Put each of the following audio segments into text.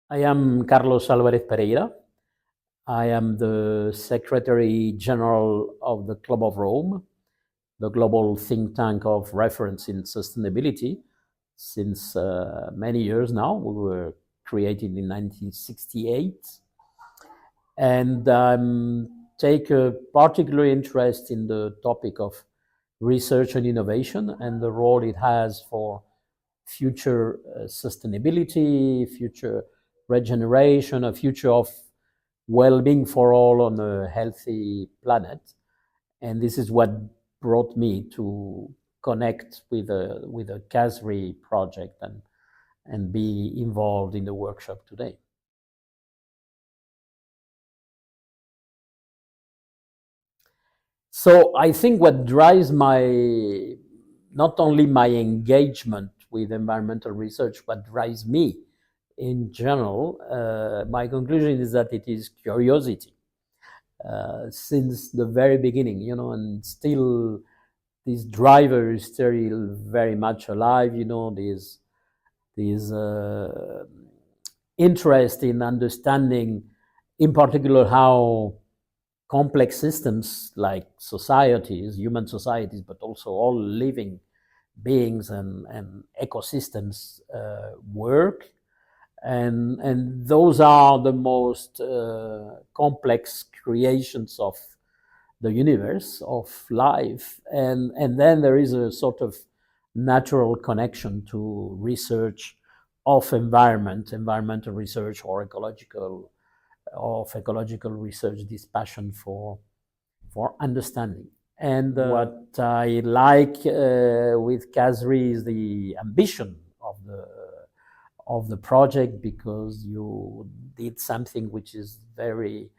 I am Carlos Álvarez Pereira. I am the Secretary General of the Club of Rome, the global think tank of reference in sustainability since many years now. We were created in 1968. And take a particular interest in the topic of research and innovation and the role it has for future sustainability, future regeneration, a future of well-being for all on a healthy planet. And this is what brought me to connect with a CASRI project and be involved in the workshop today. So I think what drives not only my engagement with environmental research, what drives me in general, my conclusion is that it is curiosity. Since the very beginning, and still this driver is still very much alive, this interest in understanding, in particular, how complex systems like societies, human societies, but also all living beings and ecosystems work. And those are the most complex creations of the universe, of life. And then there is a sort of natural connection to research of environmental research or ecological research, this passion for understanding. And what I like with CASRI is the ambition of the project, because you did something which is very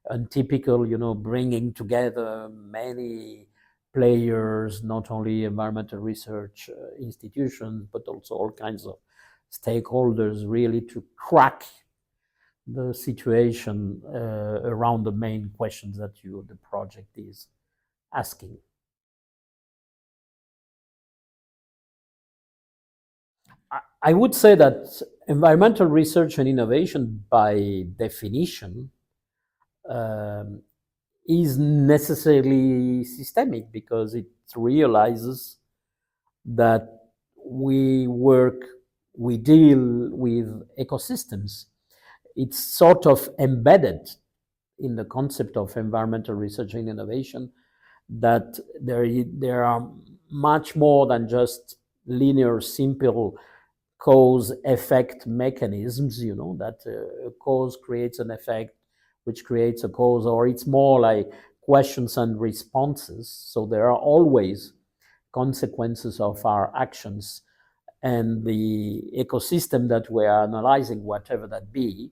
untypical, bringing together many players, not only environmental research institutions, but also all kinds of stakeholders, really to crack the situation around the main questions that the project is asking. I would say that environmental research and innovation, by definition, um, is necessarily systemic, because it realizes that we deal with ecosystems. It's sort of embedded in the concept of environmental research and innovation that there are much more than just linear, simple cause-effect mechanisms, that a cause creates an effect, which creates a cause, or it's more like questions and responses. So there are always consequences of our actions, and the ecosystem that we are analyzing, whatever that be,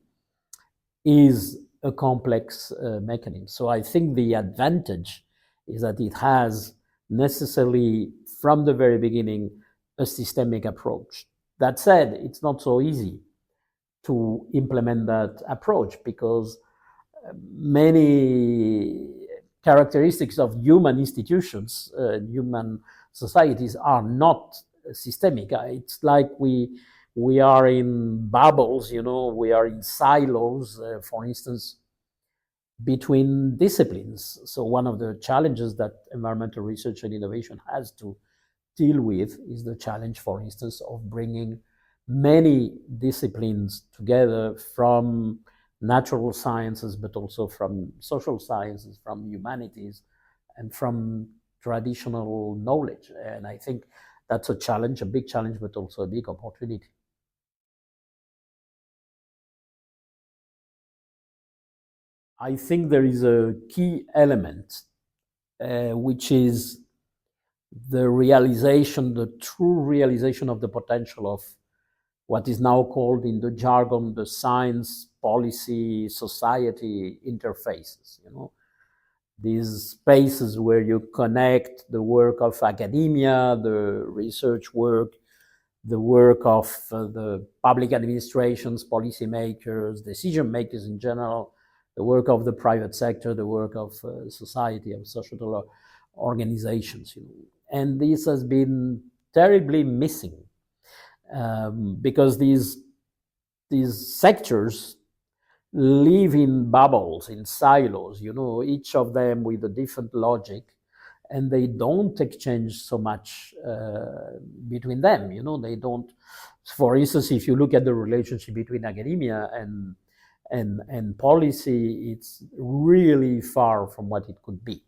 is a complex mechanism. So I think the advantage is that it has necessarily, from the very beginning, a systemic approach. That said, it's not so easy to implement that approach, because many characteristics of human institutions, human societies, are not systemic. It's like we are in bubbles, we are in silos, for instance, between disciplines. So one of the challenges that environmental research and innovation has to deal with is the challenge, for instance, of bringing many disciplines together, from natural sciences, but also from social sciences, from humanities, and from traditional knowledge. And I think that's a challenge, a big challenge, but also a big opportunity. I think there is a key element, which is the realization, the true realization of the potential of what is now called in the jargon the science, policy, society interfaces. These spaces where you connect the work of academia, the research work, the work of the public administrations, policymakers, decision makers in general, the work of the private sector, the work of society, of social organizations. And this has been terribly missing, because these these sectors live in bubbles, in silos, each of them with a different logic, and they don't exchange so much between them. They don't. For instance, if you look at the relationship between academia and policy, it's really far from what it could be.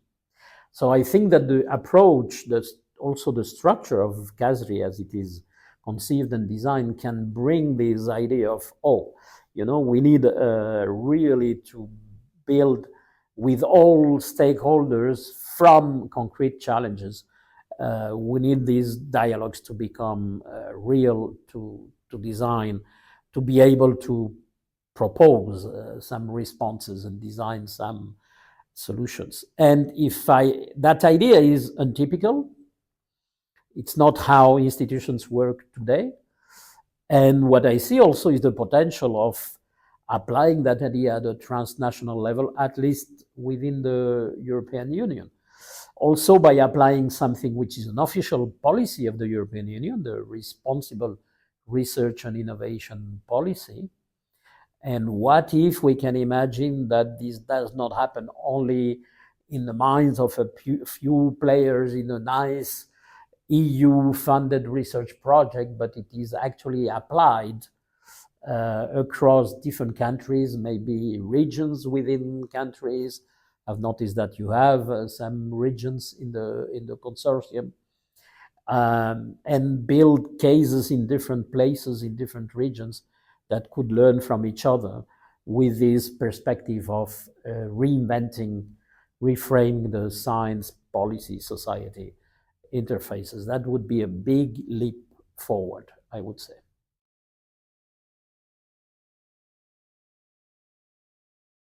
So I think that the approach, also the structure of CASRI as it is conceived and designed, can bring this idea of, we need really to build with all stakeholders from concrete challenges. We need these dialogues to become real, to design, to be able to propose some responses and design some solutions. And if that idea is untypical, it's not how institutions work today. And what I see also is the potential of applying that idea at a transnational level, at least within the European Union. Also by applying something which is an official policy of the European Union, the responsible research and innovation policy. And what if we can imagine that this does not happen only in the minds of a few players in a nice EU-funded research project, but it is actually applied across different countries, maybe regions within countries. I've noticed that you have some regions in the consortium, and build cases in different places, in different regions, that could learn from each other with this perspective of reinventing, reframing the science, policy, society interfaces. That would be a big leap forward, I would say.